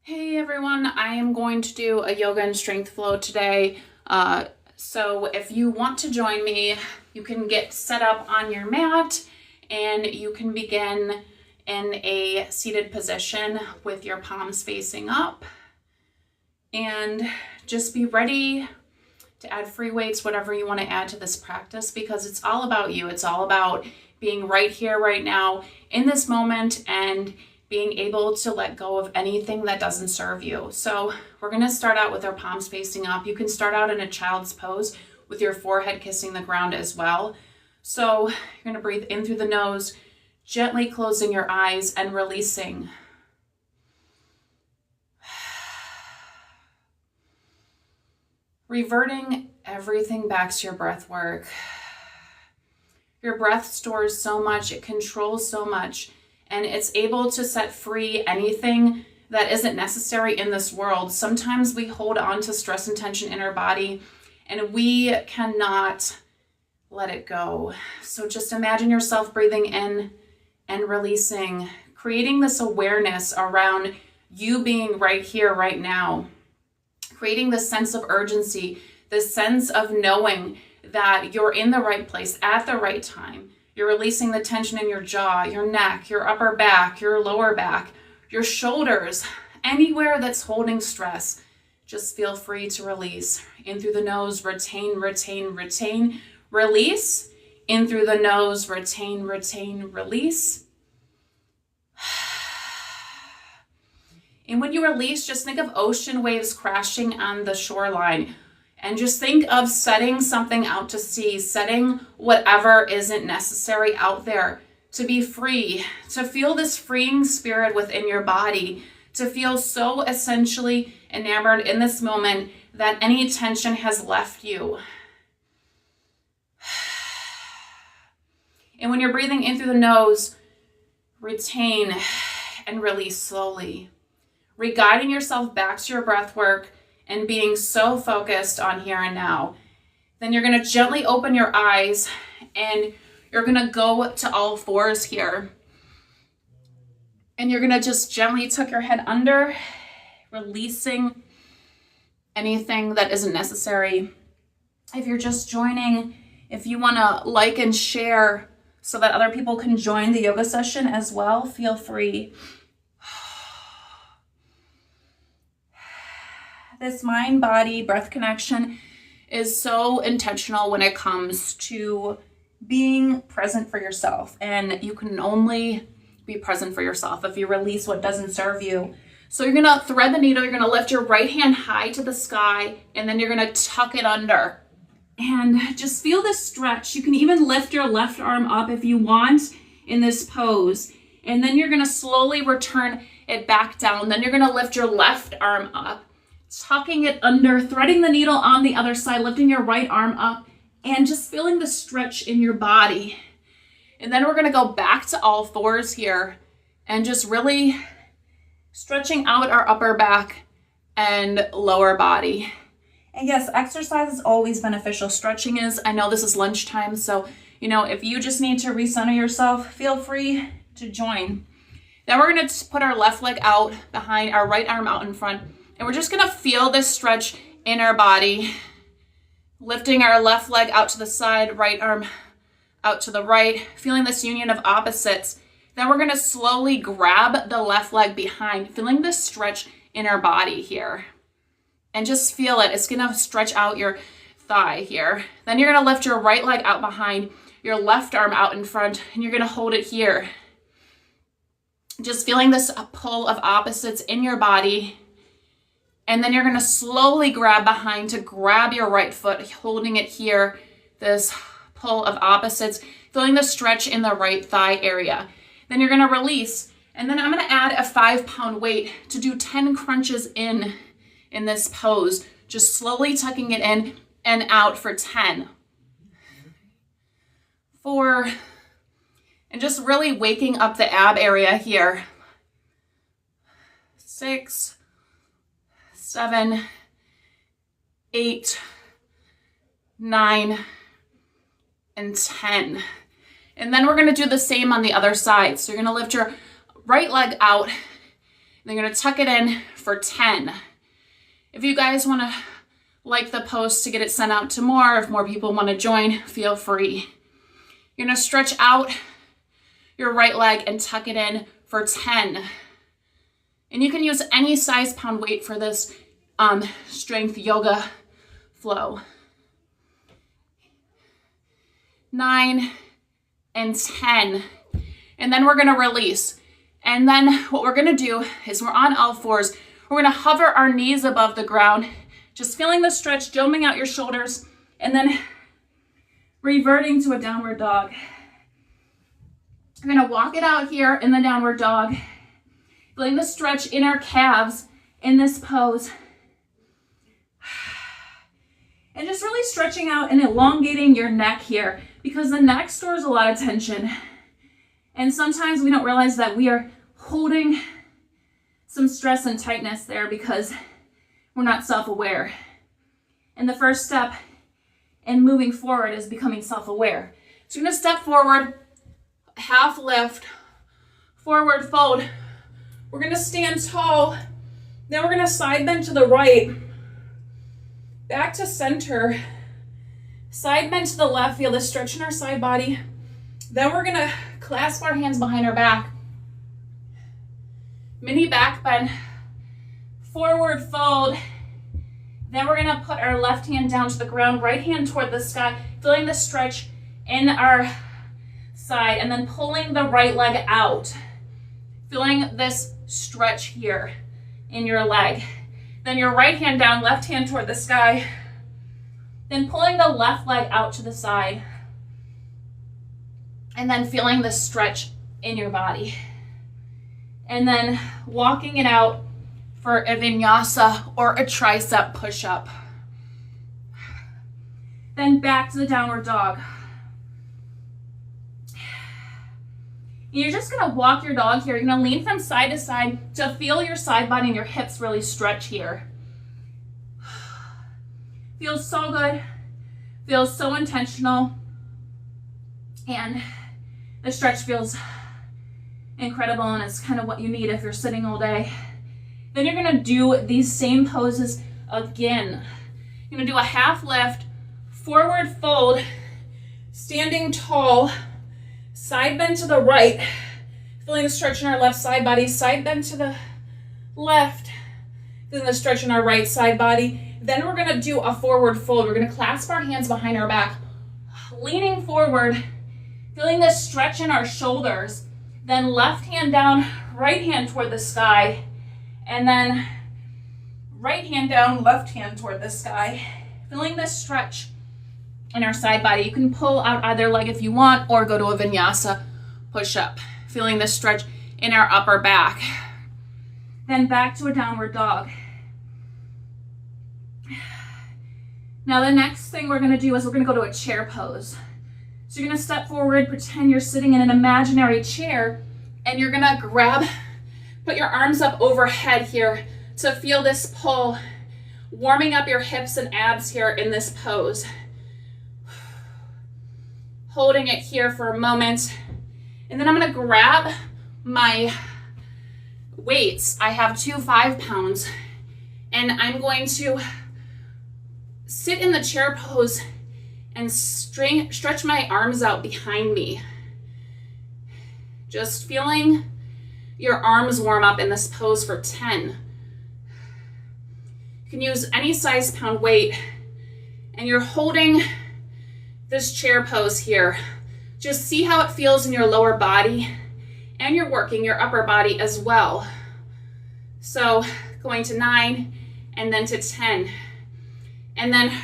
Hey everyone, I am going to do a yoga and strength flow today. So if you want to join me, you can get set up on your mat and you can begin in a seated position with your palms facing up. And just be ready to add free weights, whatever you want to add to this practice, because it's all about you. It's all about being right here, right now, in this moment, and being able to let go of anything that doesn't serve you. So we're going to start out with our palms facing up. You can start out in a child's pose with your forehead kissing the ground as well. So you're going to breathe in through the nose, gently closing your eyes and releasing. Reverting everything back to your breath work. Your breath stores so much, it controls so much, and it's able to set free anything that isn't necessary in this world. Sometimes we hold on to stress and tension in our body, and we cannot let it go. So just imagine yourself breathing in and releasing, creating this awareness around you being right here, right now, creating this sense of urgency, this sense of knowing that you're in the right place at the right time. You're releasing the tension in your jaw, your neck, your upper back, your lower back, your shoulders, anywhere that's holding stress. Just feel free to release. In through the nose, retain, retain, retain, release. In through the nose, retain, retain, release. And when you release, just think of ocean waves crashing on the shoreline. And just think of setting something out to sea, setting whatever isn't necessary out there to be free, to feel this freeing spirit within your body, to feel so essentially enamored in this moment that any tension has left you. And when you're breathing in through the nose, retain and release slowly, re-guiding yourself back to your breath work and being so focused on here and now. Then you're going to gently open your eyes and you're going to go to all fours here. And you're going to just gently tuck your head under, releasing anything that isn't necessary. If you're just joining, if you want to like and share so that other people can join the yoga session as well, feel free. This mind-body breath connection is so intentional when it comes to being present for yourself. And you can only be present for yourself if you release what doesn't serve you. So you're going to thread the needle. You're going to lift your right hand high to the sky, and then you're going to tuck it under. And just feel this stretch. You can even lift your left arm up if you want in this pose. And then you're going to slowly return it back down. Then you're going to lift your left arm up, tucking it under, threading the needle on the other side, lifting your right arm up, and just feeling the stretch in your body. And then we're going to go back to all fours here and just really stretching out our upper back and lower body. And yes, exercise is always beneficial. Stretching is. I know this is lunchtime, so if you just need to recenter yourself, feel free to join. Then we're going to put our left leg out behind, our right arm out in front. And we're just going to feel this stretch in our body, lifting our left leg out to the side, right arm out to the right, feeling this union of opposites. Then we're going to slowly grab the left leg behind, feeling this stretch in our body here. And just feel it. It's going to stretch out your thigh here. Then you're going to lift your right leg out behind, your left arm out in front, and you're going to hold it here. Just feeling this pull of opposites in your body. And then you're going to slowly grab behind to grab your right foot, holding it here, this pull of opposites, feeling the stretch in the right thigh area. Then you're going to release. And then I'm going to add a 5-pound weight to do 10 crunches in this pose, just slowly tucking it in and out for 10. 4, and just really waking up the ab area here. 6, 7, 8, 9, and 10. And then we're going to do the same on the other side. So you're going to lift your right leg out then you're gonna tuck it in for 10. If you guys wanna like the post to get it sent out to more, if more people wanna join, feel free. You're gonna stretch out your right leg and tuck it in for 10. And you can use any size pound weight for this strength yoga flow. 9 and 10. And then we're gonna release. And then what we're gonna do is we're on all fours. We're gonna hover our knees above the ground, just feeling the stretch, doming out your shoulders, and then reverting to a downward dog. We're gonna walk it out here in the downward dog, feeling the stretch in our calves in this pose. And just really stretching out and elongating your neck here, because the neck stores a lot of tension. And sometimes we don't realize that we are holding some stress and tightness there because we're not self-aware. And the first step in moving forward is becoming self-aware. So you're gonna step forward, half lift, forward fold. We're gonna stand tall. Then we're gonna side bend to the right, back to center, side bend to the left, feel the stretch in our side body. Then we're gonna clasp our hands behind our back, mini back bend, forward fold. Then we're gonna put our left hand down to the ground, right hand toward the sky, feeling the stretch in our side, and then pulling the right leg out, feeling this stretch here in your leg. Then your right hand down, left hand toward the sky, then pulling the left leg out to the side, and then feeling the stretch in your body. And then walking it out for a vinyasa or a tricep push-up. Then back to the downward dog. You're just gonna walk your dog here. You're gonna lean from side to side to feel your side body and your hips really stretch here. Feels so good, feels so intentional, and the stretch feels incredible, and it's kind of what you need if you're sitting all day. Then you're gonna do these same poses again. You're gonna do a half lift, forward fold, standing tall, side bend to the right, feeling the stretch in our left side body, side bend to the left, feeling the stretch in our right side body. Then we're gonna do a forward fold. We're gonna clasp our hands behind our back, leaning forward, feeling the stretch in our shoulders. Then left hand down, right hand toward the sky, and then right hand down, left hand toward the sky, feeling the stretch in our side body. You can pull out either leg if you want, or go to a vinyasa push-up, feeling the stretch in our upper back. Then back to a downward dog. Now the next thing we're gonna do is we're gonna go to a chair pose. So you're gonna step forward, pretend you're sitting in an imaginary chair, and you're gonna put your arms up overhead here to feel this pull, warming up your hips and abs here in this pose. Holding it here for a moment. And then I'm gonna grab my weights. I have 2 5-pounds, and I'm going to sit in the chair pose and stretch my arms out behind me. Just feeling your arms warm up in this pose for 10. You can use any size pound weight, and you're holding this chair pose here. Just see how it feels in your lower body, and you're working your upper body as well. So going to 9 and then to 10. And then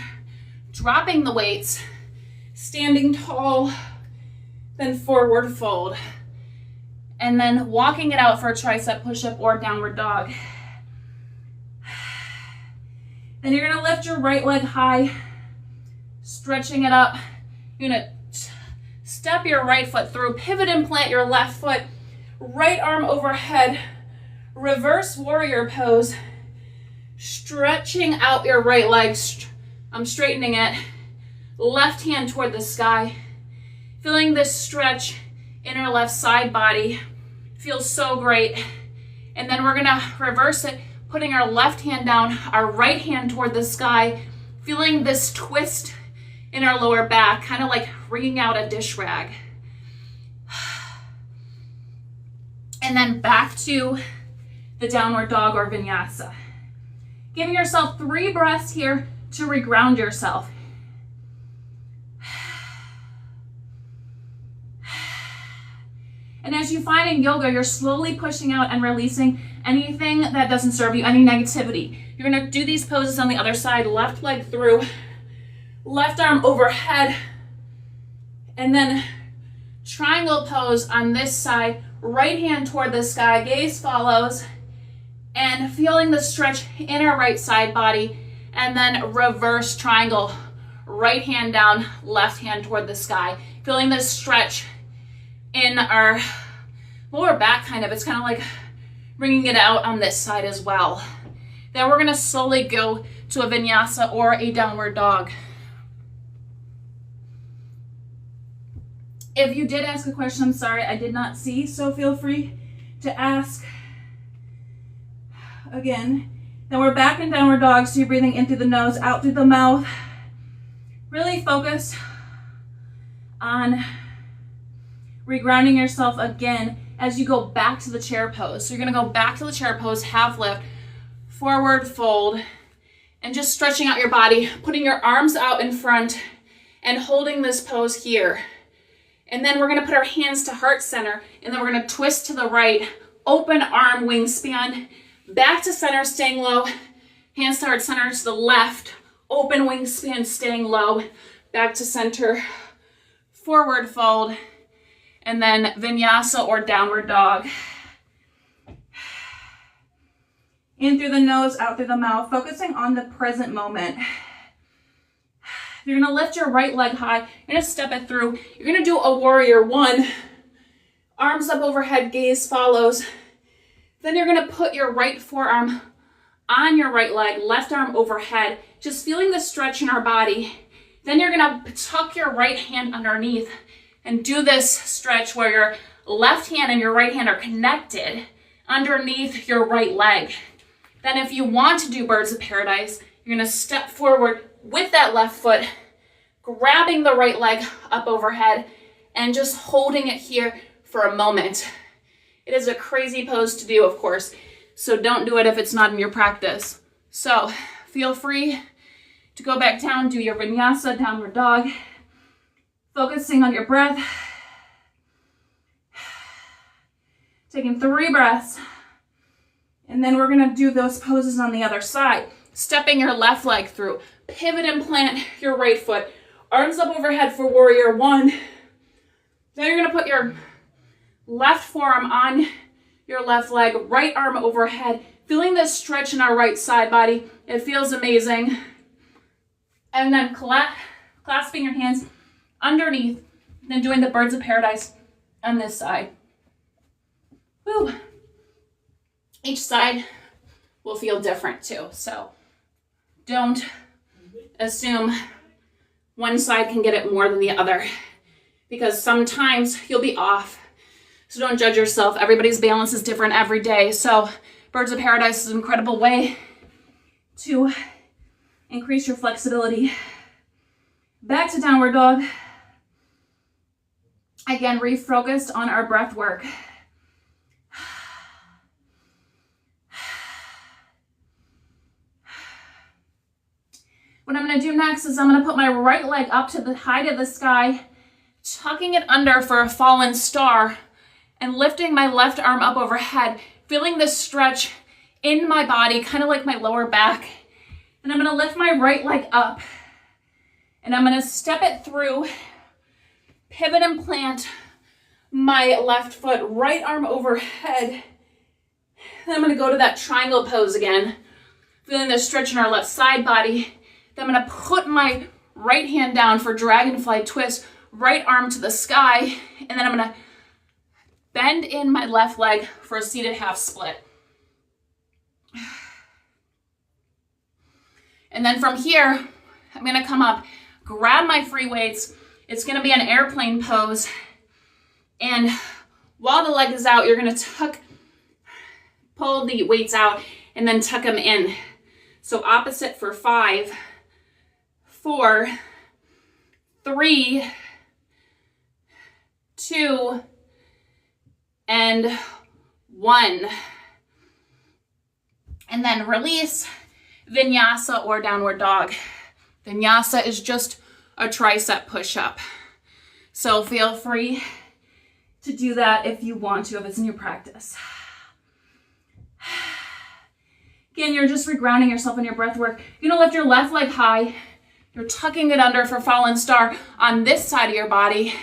dropping the weights, standing tall, then forward fold. And then walking it out for a tricep push-up or downward dog. Then you're gonna lift your right leg high, stretching it up. You're gonna step your right foot through, pivot and plant your left foot, right arm overhead, reverse warrior pose, stretching out your right leg. I'm straightening it. Left hand toward the sky. Feeling this stretch in our left side body. Feels so great. And then we're gonna reverse it, putting our left hand down, our right hand toward the sky, feeling this twist in our lower back, kind of like wringing out a dish rag. And then back to the downward dog or vinyasa. Giving yourself 3 breaths here to reground yourself. And as you find in yoga, you're slowly pushing out and releasing anything that doesn't serve you, any negativity. You're gonna do these poses on the other side, left leg through, left arm overhead, and then triangle pose on this side, right hand toward the sky, gaze follows, and feeling the stretch in our right side body, and then reverse triangle, right hand down, left hand toward the sky, feeling this stretch in our lower back kind of. It's kind of like bringing it out on this side as well. Then we're gonna slowly go to a vinyasa or a downward dog. If you did ask a question, I'm sorry, I did not see, so feel free to ask again. Then we're back in downward dog, so you're breathing in through the nose, out through the mouth. Really focus on regrounding yourself again as you go back to the chair pose. So you're gonna go back to the chair pose, half lift, forward fold, and just stretching out your body, putting your arms out in front and holding this pose here. And then we're gonna put our hands to heart center, and then we're gonna twist to the right, open arm wingspan, back to center, staying low, hands to heart center to the left, open wingspan, staying low, back to center, forward fold, and then vinyasa or downward dog. In through the nose, out through the mouth, focusing on the present moment. You're gonna lift your right leg high, you're gonna step it through. You're gonna do a warrior 1. Arms up overhead, gaze follows. Then you're gonna put your right forearm on your right leg, left arm overhead, just feeling the stretch in our body. Then you're gonna tuck your right hand underneath and do this stretch where your left hand and your right hand are connected underneath your right leg. Then if you want to do birds of paradise, you're gonna step forward with that left foot, grabbing the right leg up overhead and just holding it here for a moment. It is a crazy pose to do, of course, so don't do it if it's not in your practice. So feel free to go back down, do your vinyasa, downward dog, focusing on your breath. Taking 3 breaths. And then we're gonna do those poses on the other side. Stepping your left leg through, pivot and plant your right foot, arms up overhead for warrior 1. Then you're gonna put your left forearm on your left leg, right arm overhead, feeling this stretch in our right side body. It feels amazing. And then clasping your hands underneath, then doing the birds of paradise on this side. Woo. Each side will feel different too, so don't assume one side can get it more than the other, because sometimes you'll be off. So don't judge yourself. Everybody's balance is different every day. So birds of paradise is an incredible way to increase your flexibility. Back to downward dog. Again, refocused on our breath work. What I'm gonna do next is I'm gonna put my right leg up to the height of the sky, tucking it under for a fallen star, and lifting my left arm up overhead, feeling this stretch in my body, kind of like my lower back. And I'm gonna lift my right leg up, and I'm gonna step it through, pivot and plant my left foot, right arm overhead. Then I'm gonna go to that triangle pose again, feeling the stretch in our left side body. Then I'm gonna put my right hand down for dragonfly twist, right arm to the sky, and then I'm gonna bend in my left leg for a seated half split. And then from here, I'm gonna come up, grab my free weights. It's gonna be an airplane pose. And while the leg is out, you're gonna pull the weights out and then tuck them in. So opposite for 5, 4, 3, 2, and 1. And then release, vinyasa or downward dog. Vinyasa is just a tricep push-up. So feel free to do that if you want to, if it's in your practice. Again, you're just regrounding yourself in your breath work. You're gonna lift your left leg high. You're tucking it under for fallen star on this side of your body.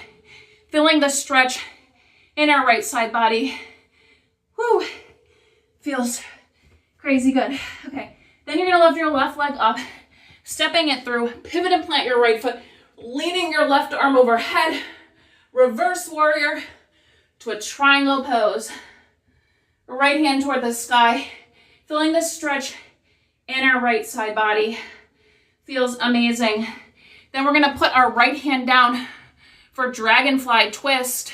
Feeling the stretch in our right side body. Woo, feels crazy good. Okay, then you're gonna lift your left leg up, stepping it through, pivot and plant your right foot, leaning your left arm overhead, reverse warrior to a triangle pose. Right hand toward the sky, feeling the stretch in our right side body. Feels amazing. Then we're gonna put our right hand down for dragonfly twist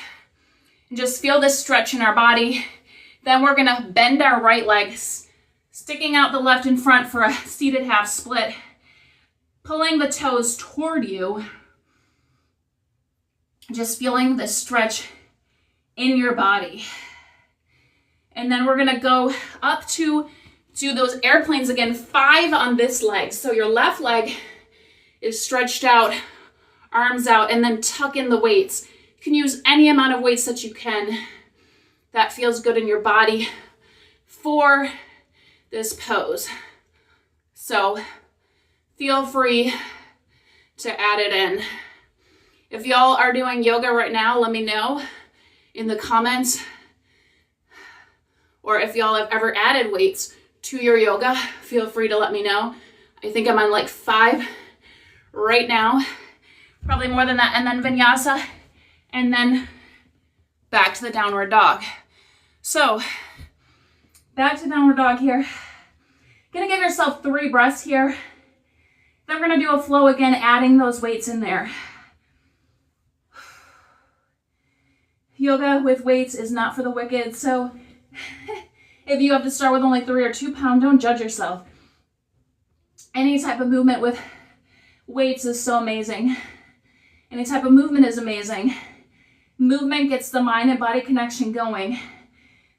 and just feel this stretch in our body. Then we're gonna bend our right legs, sticking out the left in front for a seated half split, pulling the toes toward you, just feeling the stretch in your body. And then we're gonna go up to do those airplanes again, 5 on this leg. So your left leg is stretched out, arms out, and then tuck in the weights. You can use any amount of weights that you can that feels good in your body for this pose. So feel free to add it in. If y'all are doing yoga right now, let me know in the comments. Or if y'all have ever added weights to your yoga, feel free to let me know. I think I'm on like 5 right now, probably more than that. And then vinyasa, and then back to the downward dog. So back to downward dog here. Gonna give yourself 3 breaths here. Then we're gonna do a flow again, adding those weights in there. Yoga with weights is not for the wicked, so if you have to start with only 3 or 2 pound, don't judge yourself. Any type of movement with weights is so amazing. Any type of movement is amazing. Movement gets the mind and body connection going.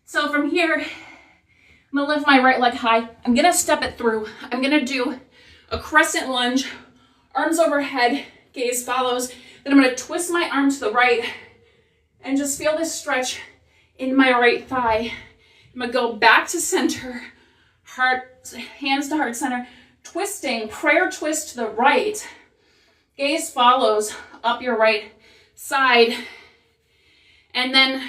So from here, I'm gonna lift my right leg high. I'm gonna step it through. I'm gonna do a crescent lunge, arms overhead, gaze follows. Then I'm gonna twist my arm to the right and just feel this stretch in my right thigh. I'm gonna go back to center, heart, hands to heart center, twisting, prayer twist to the right. Gaze follows up your right side. And then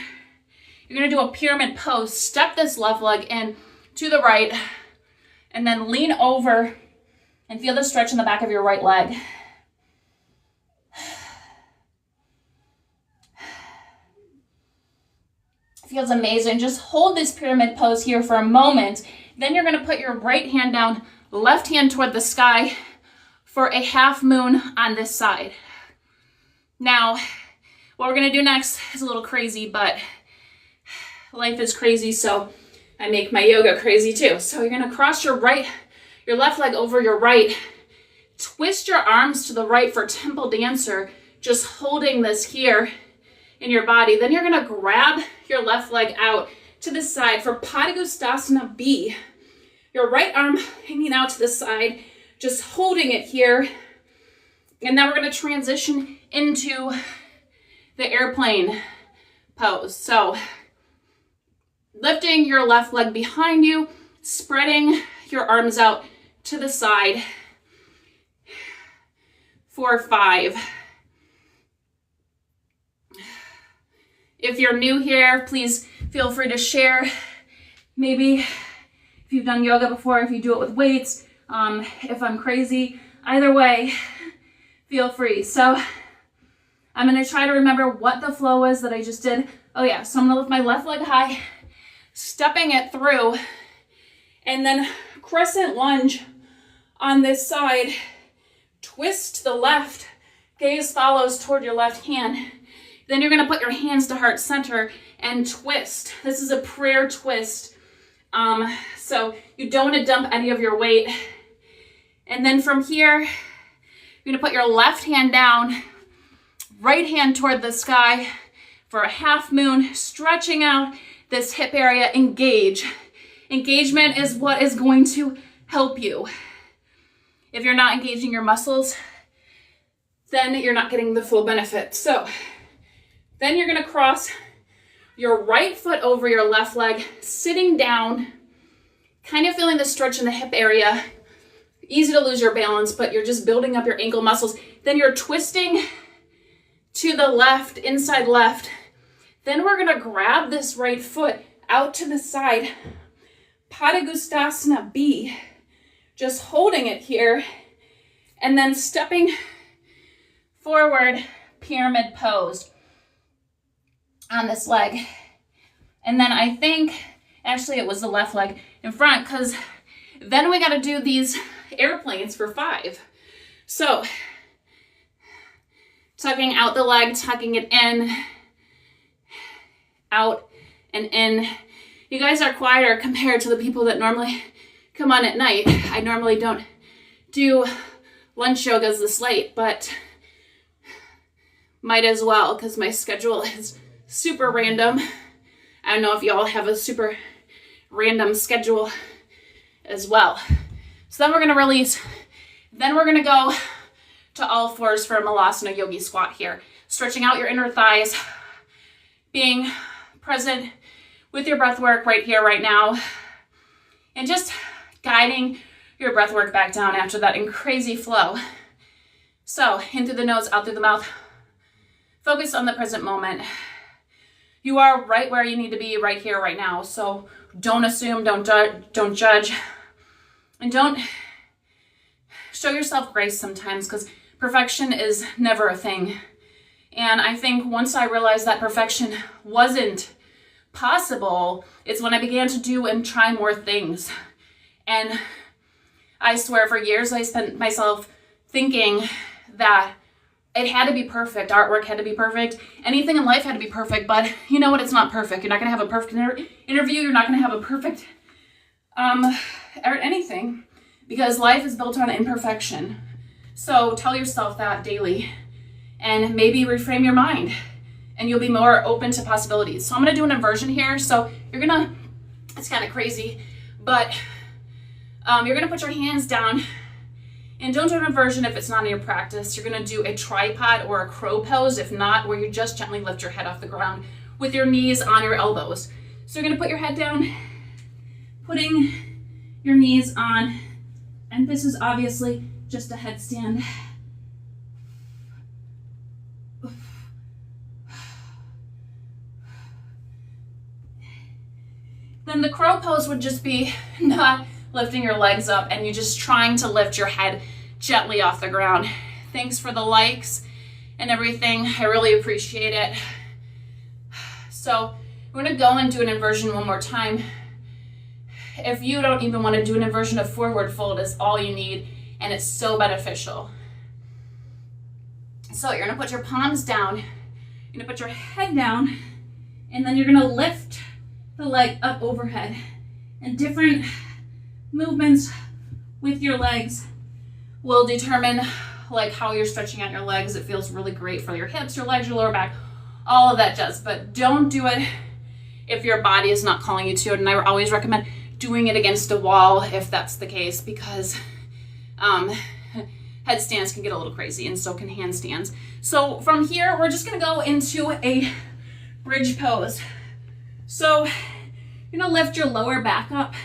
you're gonna do a pyramid pose. Step this left leg in to the right, and then lean over and feel the stretch in the back of your right leg. Feels amazing. Just hold this pyramid pose here for a moment. Then you're gonna put your right hand down, left hand toward the sky for a half moon on this side. Now, what we're gonna do next is a little crazy, but life is crazy, so I make my yoga crazy too. So you're gonna cross your left leg over your right, twist your arms to the right for temple dancer, just holding this here in your body. Then you're gonna grab your left leg out to the side for Padangusthasana B. Your right arm hanging out to the side, just holding it here. And then we're gonna transition into the airplane pose. So lifting your left leg behind you, spreading your arms out to the side for 5. If you're new here, please feel free to share. Maybe if you've done yoga before, if you do it with weights, if I'm crazy, either way, feel free. So I'm gonna try to remember what the flow was that I just did. Oh yeah, so I'm gonna lift my left leg high, stepping it through, and then crescent lunge on this side, twist to the left, gaze follows toward your left hand. Then you're gonna put your hands to heart center and twist. This is a prayer twist So you don't want to dump any of your weight. And then from here, you're gonna put your left hand down, right hand toward the sky for a half moon, stretching out this hip area. Engage. Engagement is what is going to help you. If you're not engaging your muscles, then you're not getting the full benefit. So then you're gonna cross your right foot over your left leg, sitting down, kind of feeling the stretch in the hip area. Easy to lose your balance, but you're just building up your ankle muscles. Then you're twisting to the left, inside left. Then we're gonna grab this right foot out to the side, Padangusthasana B, just holding it here, and then stepping forward, pyramid pose on this leg. And then I think, actually it was the left leg in front, because then we gotta do these airplanes for 5. So, tucking out the leg, tucking it in, out and in. You guys are quieter compared to the people that normally come on at night. I normally don't do lunch yogas this late, but might as well because my schedule is super random. I don't know if y'all have a super random schedule as well. So then we're gonna release. Then we're gonna go to all fours for a Malasana Yogi squat here. Stretching out your inner thighs, being present with your breath work right here, right now, and just guiding your breath work back down after that in crazy flow. So in through the nose, out through the mouth. Focus on the present moment. You are right where you need to be right here, right now. So don't assume, don't judge, and don't show yourself grace sometimes, because perfection is never a thing. And I think once I realized that perfection wasn't possible, it's when I began to do and try more things. And I swear for years I spent myself thinking that it had to be perfect. Artwork had to be perfect. Anything in life had to be perfect, but you know what? It's not perfect. You're not gonna have a perfect interview. You're not gonna have a perfect or anything, because life is built on imperfection. So tell yourself that daily, and maybe reframe your mind, and you'll be more open to possibilities. So I'm gonna do an inversion here. So it's kind of crazy, but you're gonna put your hands down, and don't do an inversion if it's not in your practice. You're gonna do a tripod or a crow pose, if not, where you just gently lift your head off the ground with your knees on your elbows. So you're gonna put your head down, putting your knees on, and this is obviously just a headstand. Then the crow pose would just be not lifting your legs up, and you're just trying to lift your head gently off the ground. Thanks for the likes and everything. I really appreciate it. So we're gonna go and do an inversion one more time. If you don't even want to do an inversion, of forward fold is all you need, and it's so beneficial. So you're gonna put your palms down, you're gonna put your head down, and then you're gonna lift the leg up overhead. And different movements with your legs will determine like how you're stretching out your legs. It feels really great for your hips, your legs, your lower back, all of that does. But don't do it if your body is not calling you to it. And I always recommend doing it against a wall if that's the case, because headstands can get a little crazy, and so can handstands. So from here, we're just gonna go into a bridge pose. So you're gonna lift your lower back up,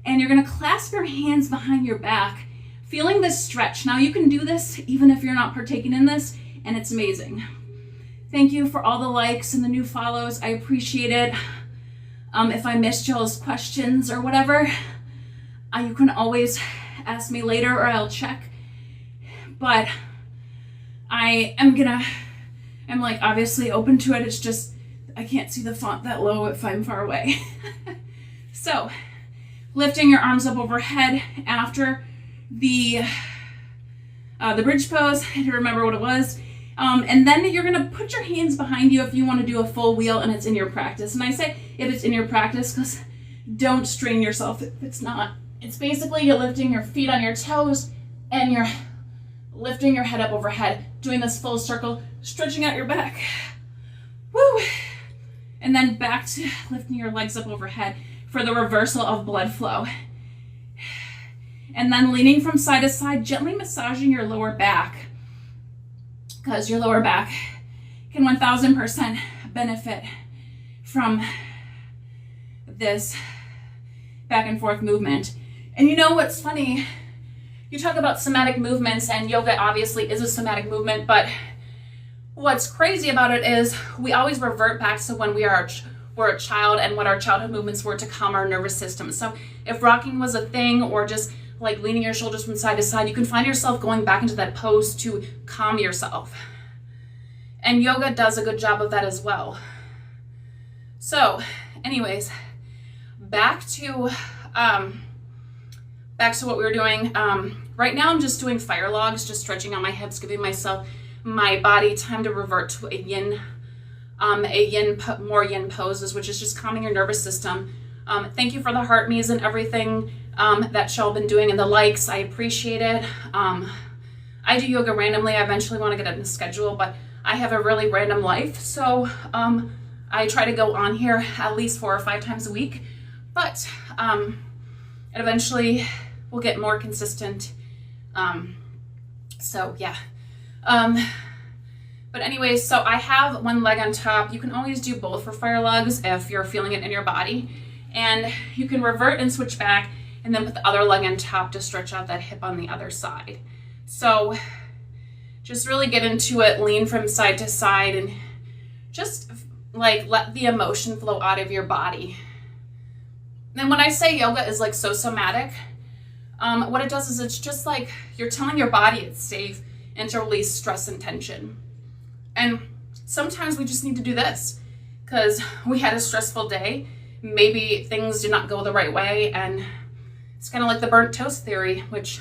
and you're gonna clasp your hands behind your back, feeling this stretch. Now you can do this even if you're not partaking in this, and it's amazing. Thank you for all the likes and the new follows. I appreciate it. If I missed y'all's questions or whatever, you can always ask me later or I'll check. But I'm like obviously open to it. It's just, I can't see the font that low if I'm far away. So lifting your arms up overhead after the bridge pose. I don't remember what it was. And then you're gonna put your hands behind you if you wanna do a full wheel and it's in your practice. And I say if it's in your practice because Don't strain yourself if it's not. It's basically you're lifting your feet on your toes and you're lifting your head up overhead, doing this full circle, stretching out your back. Woo! And then back to lifting your legs up overhead for the reversal of blood flow. And then leaning from side to side, gently massaging your lower back, because your lower back can 1000% benefit from this back and forth movement. And you know what's funny? You talk about somatic movements, and yoga obviously is a somatic movement, but what's crazy about it is we always revert back to when we're a child and what our childhood movements were to calm our nervous system. So if rocking was a thing, or just like leaning your shoulders from side to side, you can find yourself going back into that pose to calm yourself. And yoga does a good job of that as well. So anyways, back to what we were doing. Right now I'm just doing fire logs, just stretching out my hips, giving my body time to revert to more yin poses, which is just calming your nervous system. Thank you for the heart me's and everything that y'all been doing and the likes. I appreciate it. I do yoga randomly. I eventually want to get it in a schedule, but I have a really random life. So I try to go on here at least 4 or 5 times a week, but it eventually will get more consistent. So yeah. But anyways, so I have one leg on top. You can always do both for fire logs if you're feeling it in your body. And you can revert and switch back and then put the other leg on top to stretch out that hip on the other side. So just really get into it, lean from side to side, and just like let the emotion flow out of your body. And when I say yoga is like so somatic, what it does is it's just like you're telling your body it's safe and to release stress and tension. And sometimes we just need to do this because we had a stressful day. Maybe things did not go the right way, and it's kind of like the burnt toast theory, which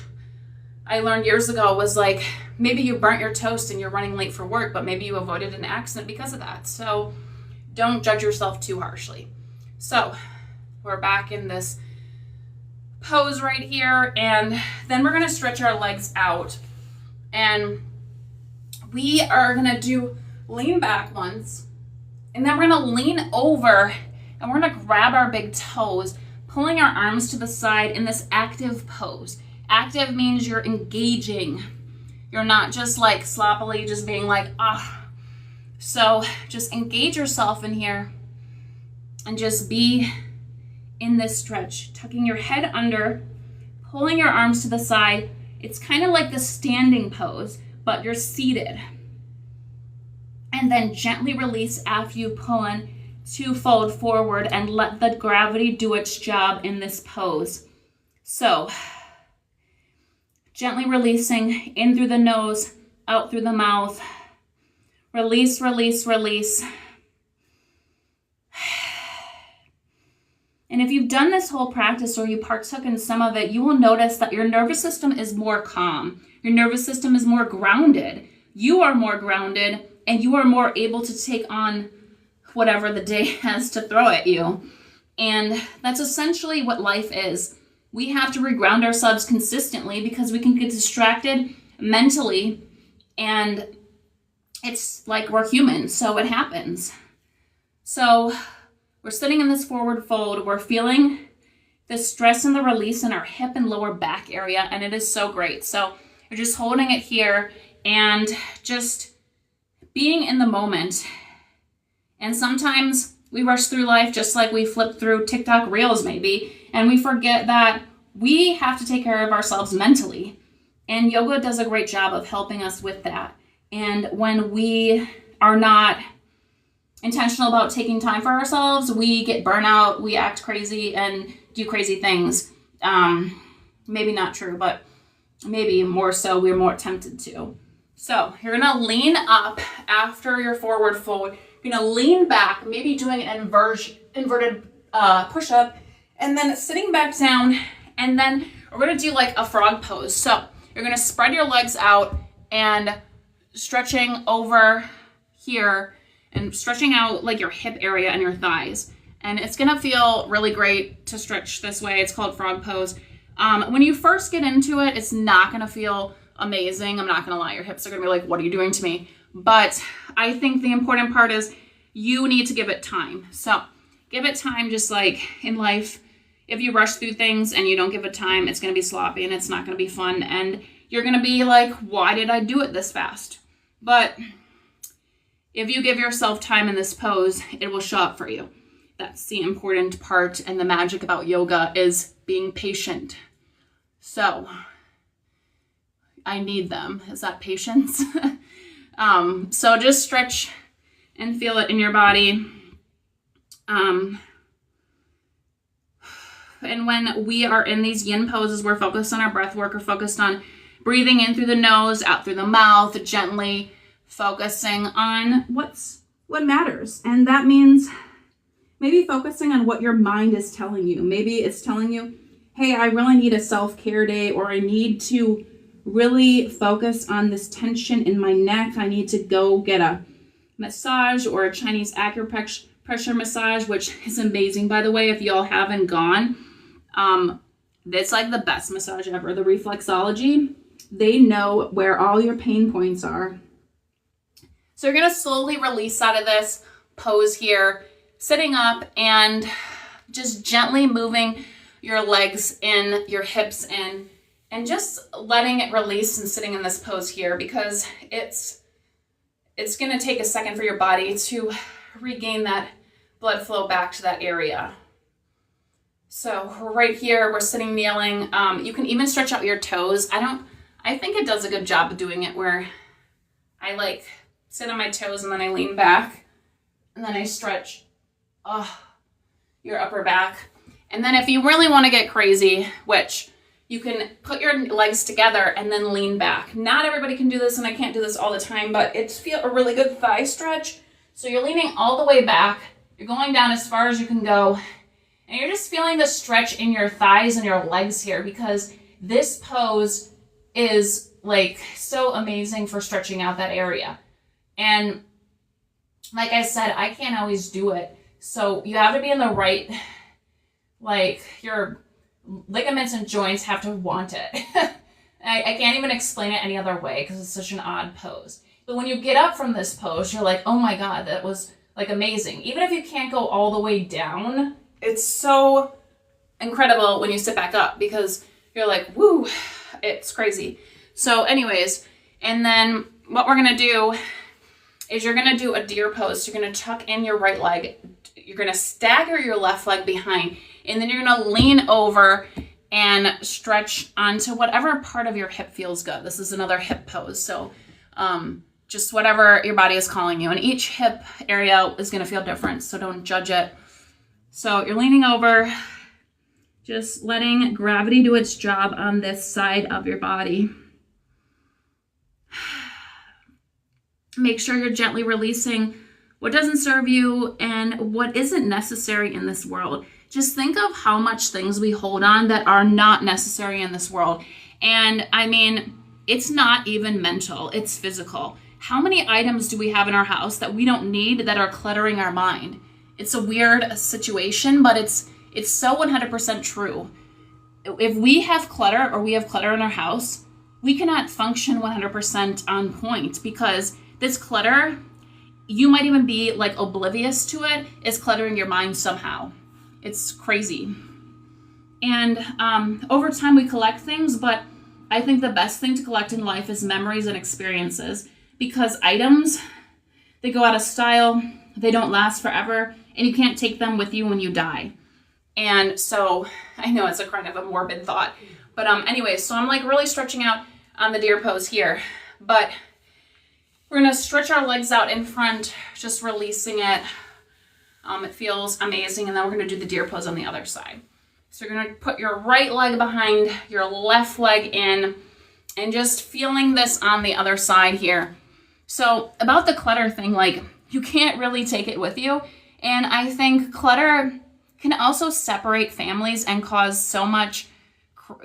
I learned years ago was like, maybe you burnt your toast and you're running late for work, but maybe you avoided an accident because of that. So don't judge yourself too harshly. So we're back in this pose right here, and then we're gonna stretch our legs out, and we are gonna do lean back once, and then we're gonna lean over and we're gonna grab our big toes, pulling our arms to the side in this active pose. Active means you're engaging. You're not just like sloppily just being like, ah. So just engage yourself in here and just be in this stretch, tucking your head under, pulling your arms to the side. It's kind of like the standing pose, but you're seated. And then gently release after you pull in to fold forward and let the gravity do its job in this pose. So gently releasing in through the nose, out through the mouth. Release, release, release. And if you've done this whole practice or you partook in some of it, you will notice that your nervous system is more calm. Your nervous system is more grounded. You are more grounded, and you are more able to take on whatever the day has to throw at you. And that's essentially what life is. We have to reground ourselves consistently because we can get distracted mentally, and it's like we're human, so it happens. So we're sitting in this forward fold. We're feeling the stress and the release in our hip and lower back area, and it is so great. So you're just holding it here and just being in the moment. And sometimes we rush through life just like we flip through TikTok Reels maybe, and we forget that we have to take care of ourselves mentally. And yoga does a great job of helping us with that. And when we are not intentional about taking time for ourselves, we get burnout, we act crazy and do crazy things. Maybe not true, but maybe more so we're more tempted to. So you're gonna lean up after your forward fold. You're gonna lean back, maybe doing an inverted push-up, and then sitting back down, and then we're gonna do like a frog pose. So you're gonna spread your legs out and stretching over here and stretching out like your hip area and your thighs. And it's gonna feel really great to stretch this way. It's called frog pose. When you first get into it, it's not gonna feel amazing. I'm not gonna lie, your hips are gonna be like, what are you doing to me? But I think the important part is you need to give it time. So give it time, just like in life. If you rush through things and you don't give it time, it's gonna be sloppy and it's not gonna be fun. And you're gonna be like, why did I do it this fast? But if you give yourself time in this pose, it will show up for you. That's the important part, and the magic about yoga is being patient. So I need them. Is that patience? So just stretch and feel it in your body. And when we are in these yin poses, we're focused on our breath work. We're focused on breathing in through the nose, out through the mouth, gently focusing on what matters. And that means maybe focusing on what your mind is telling you. Maybe it's telling you, hey, I really need a self-care day, or I need to really focus on this tension in my neck. I need to go get a massage or a Chinese acupressure massage, which is amazing, by the way, if y'all haven't gone. It's like the best massage ever. The reflexology, they know where all your pain points are. So you're gonna slowly release out of this pose here, sitting up and just gently moving your legs in, your hips in, and just letting it release and sitting in this pose here, because it's gonna take a second for your body to regain that blood flow back to that area. So right here, we're sitting kneeling. You can even stretch out your toes. I think it does a good job of doing it where I like sit on my toes and then I lean back and then I stretch your upper back. And then if you really want to get crazy, which you can put your legs together and then lean back. Not everybody can do this, and I can't do this all the time, but it's a really good thigh stretch. So you're leaning all the way back. You're going down as far as you can go. And you're just feeling the stretch in your thighs and your legs here, because this pose is like so amazing for stretching out that area. And like I said, I can't always do it. So you have to be in the right, like your ligaments and joints have to want it. I can't even explain it any other way because it's such an odd pose. But when you get up from this pose, you're like, oh my God, that was like amazing. Even if you can't go all the way down, it's so incredible when you sit back up, because you're like, woo, it's crazy. So anyways, and then what we're gonna do is you're gonna do a deer pose. You're gonna tuck in your right leg. You're gonna stagger your left leg behind, and then you're gonna lean over and stretch onto whatever part of your hip feels good. This is another hip pose. So just whatever your body is calling you. And each hip area is gonna feel different, so don't judge it. So you're leaning over, just letting gravity do its job on this side of your body. Make sure you're gently releasing what doesn't serve you and what isn't necessary in this world. Just think of how much things we hold on that are not necessary in this world. And I mean, it's not even mental, it's physical. How many items do we have in our house that we don't need that are cluttering our mind? It's a weird situation, but it's so 100% true. If we have clutter, or we have clutter in our house, we cannot function 100% on point, because this clutter, you might even be like oblivious to it, is cluttering your mind somehow. It's crazy. And over time we collect things, but I think the best thing to collect in life is memories and experiences, because items, they go out of style, they don't last forever, and you can't take them with you when you die. And so I know it's a kind of a morbid thought, but anyways, so I'm like really stretching out on the deer pose here, but we're gonna stretch our legs out in front, just releasing it. It feels amazing. And then we're gonna do the deer pose on the other side. So you're gonna put your right leg behind your left leg in, and just feeling this on the other side here. So about the clutter thing, like you can't really take it with you. And I think clutter can also separate families and cause so much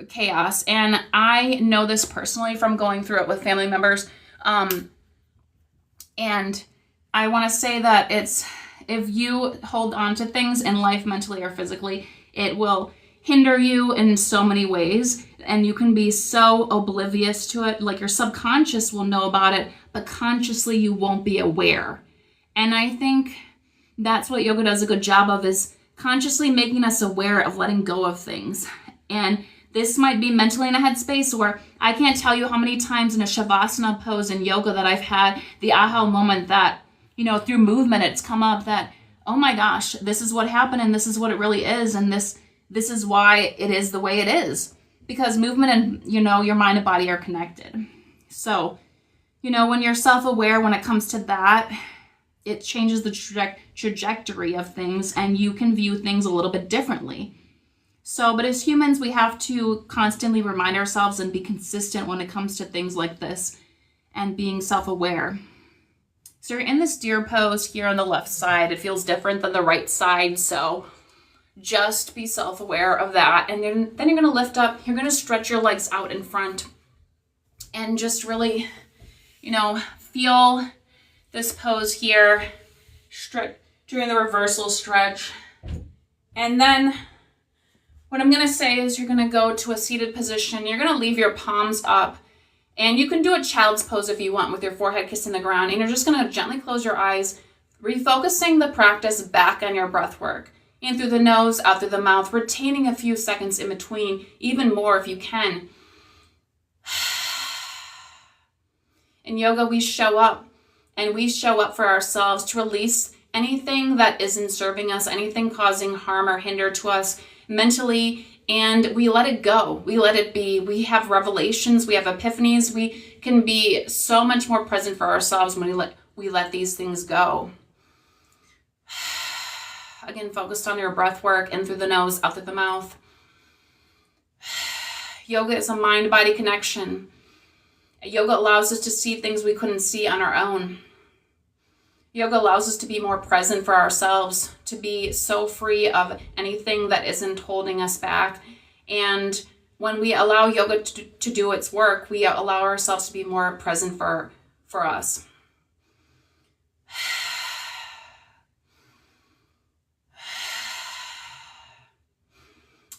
chaos. And I know this personally from going through it with family members. And I want to say that If you hold on to things in life mentally or physically, it will hinder you in so many ways, and you can be so oblivious to it. Like your subconscious will know about it, but consciously you won't be aware. And I think that's what yoga does a good job of, is consciously making us aware of letting go of things. And this might be mentally in a headspace where I can't tell you how many times in a Shavasana pose in yoga that I've had the aha moment that, through movement, it's come up that, oh my gosh, this is what happened and this is what it really is. And this is why it is the way it is, because movement and, your mind and body are connected. So, when you're self-aware, when it comes to that, it changes the trajectory of things, and you can view things a little bit differently. So, but as humans, we have to constantly remind ourselves and be consistent when it comes to things like this and being self-aware. So you're in this deer pose here on the left side. It feels different than the right side, so just be self-aware of that. And then you're going to lift up. You're going to stretch your legs out in front and just really, feel this pose here. Doing the reversal stretch. And then what I'm going to say is you're going to go to a seated position. You're going to leave your palms up. And you can do a child's pose if you want, with your forehead kissing the ground. And you're just going to gently close your eyes, refocusing the practice back on your breath work. In through the nose, out through the mouth, retaining a few seconds in between, even more if you can. In yoga, we show up, and we show up for ourselves to release anything that isn't serving us, anything causing harm or hinder to us mentally, and we let it go. We let it be. We have revelations, we have epiphanies. We can be so much more present for ourselves when we let these things go. Again, focused on your breath work, in through the nose, out through the mouth. Yoga is a mind-body connection. Yoga allows us to see things we couldn't see on our own. Yoga allows us to be more present for ourselves, to be so free of anything that isn't holding us back. And when we allow yoga to do its work, we allow ourselves to be more present for us.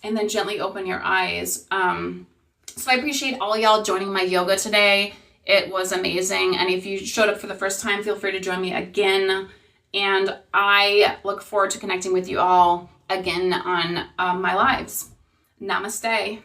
And then gently open your eyes. So I appreciate all y'all joining my yoga today. It was amazing. And if you showed up for the first time, feel free to join me again. And I look forward to connecting with you all again on my lives. Namaste.